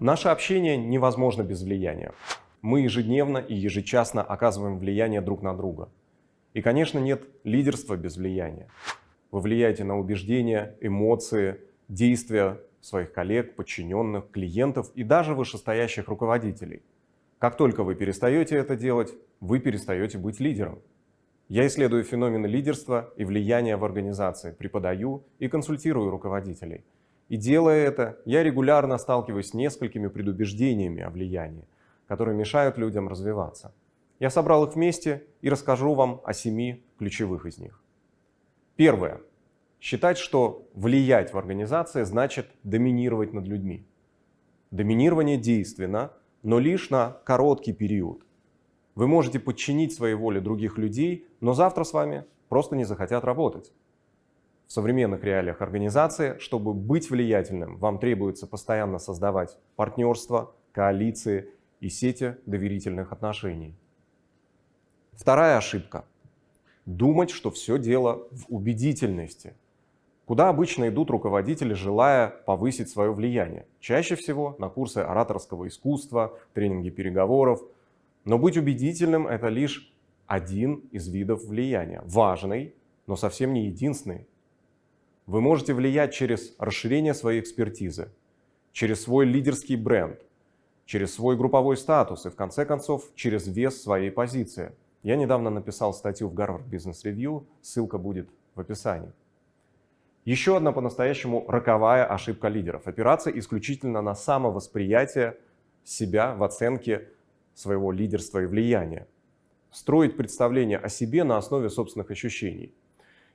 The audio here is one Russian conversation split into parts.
Наше общение невозможно без влияния. Мы ежедневно и ежечасно оказываем влияние друг на друга. И, конечно, нет лидерства без влияния. Вы влияете на убеждения, эмоции, действия своих коллег, подчиненных, клиентов и даже вышестоящих руководителей. Как только вы перестаете это делать, вы перестаете быть лидером. Я исследую феномены лидерства и влияния в организации, преподаю и консультирую руководителей. И делая это, я регулярно сталкиваюсь с несколькими предубеждениями о влиянии, которые мешают людям развиваться. Я собрал их вместе и расскажу вам о 7 ключевых из них. Первое. Считать, что влиять в организации значит доминировать над людьми. Доминирование действенно, но лишь на короткий период. Вы можете подчинить своей воле других людей, но завтра с вами просто не захотят работать. В современных реалиях организации, чтобы быть влиятельным, вам требуется постоянно создавать партнерства, коалиции и сети доверительных отношений. Вторая ошибка. Думать, что все дело в убедительности. Куда обычно идут руководители, желая повысить свое влияние? Чаще всего на курсы ораторского искусства, тренинги переговоров. Но быть убедительным – это лишь один из видов влияния. Важный, но совсем не единственный. Вы можете влиять через расширение своей экспертизы, через свой лидерский бренд, через свой групповой статус и, в конце концов, через вес своей позиции. Я недавно написал статью в Harvard Business Review, ссылка будет в описании. Еще одна по-настоящему роковая ошибка лидеров – опираться исключительно на самовосприятие себя в оценке своего лидерства и влияния. Строить представление о себе на основе собственных ощущений.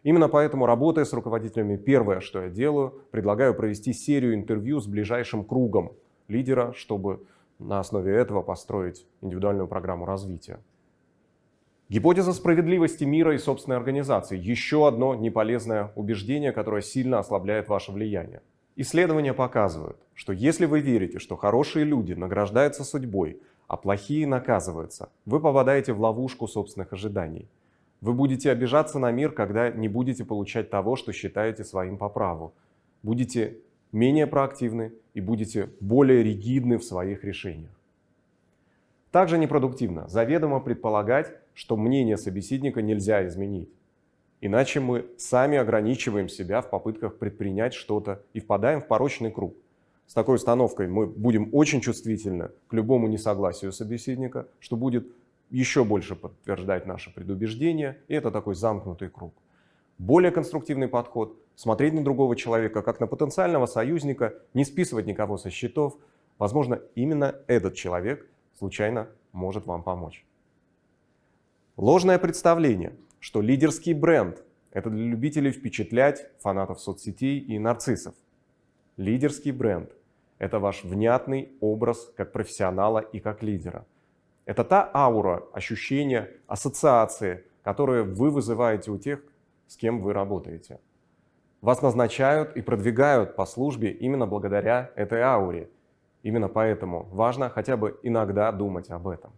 Именно поэтому, работая с руководителями, первое, что я делаю, предлагаю провести серию интервью с ближайшим кругом лидера, чтобы на основе этого построить индивидуальную программу развития. Гипотеза справедливости мира и собственной организации – еще одно неполезное убеждение, которое сильно ослабляет ваше влияние. Исследования показывают, что если вы верите, что хорошие люди награждаются судьбой, а плохие наказываются, вы попадаете в ловушку собственных ожиданий. Вы будете обижаться на мир, когда не будете получать того, что считаете своим по праву. Будете менее проактивны и будете более ригидны в своих решениях. Также непродуктивно заведомо предполагать, что мнение собеседника нельзя изменить. Иначе мы сами ограничиваем себя в попытках предпринять что-то и впадаем в порочный круг. С такой установкой мы будем очень чувствительны к любому несогласию собеседника, что будет еще больше подтверждать наше предубеждение, и это такой замкнутый круг. Более конструктивный подход – смотреть на другого человека как на потенциального союзника, не списывать никого со счетов. Возможно, именно этот человек случайно может вам помочь. Ложное представление, что лидерский бренд – это для любителей впечатлять, фанатов соцсетей и нарциссов. Лидерский бренд – это ваш внятный образ как профессионала и как лидера. Это та аура, ощущения, ассоциации, которые вы вызываете у тех, с кем вы работаете. Вас назначают и продвигают по службе именно благодаря этой ауре. Именно поэтому важно хотя бы иногда думать об этом.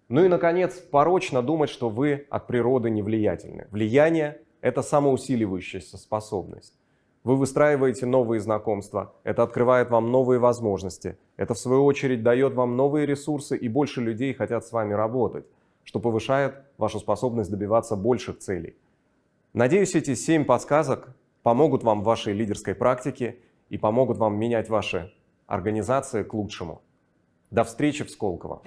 Ну и, наконец, порочно думать, что вы от природы невлиятельны. Влияние – это самоусиливающаяся способность. Вы выстраиваете новые знакомства, это открывает вам новые возможности, это в свою очередь дает вам новые ресурсы, и больше людей хотят с вами работать, что повышает вашу способность добиваться больших целей. Надеюсь, эти 7 подсказок помогут вам в вашей лидерской практике и помогут вам менять ваши организации к лучшему. До встречи в Сколково!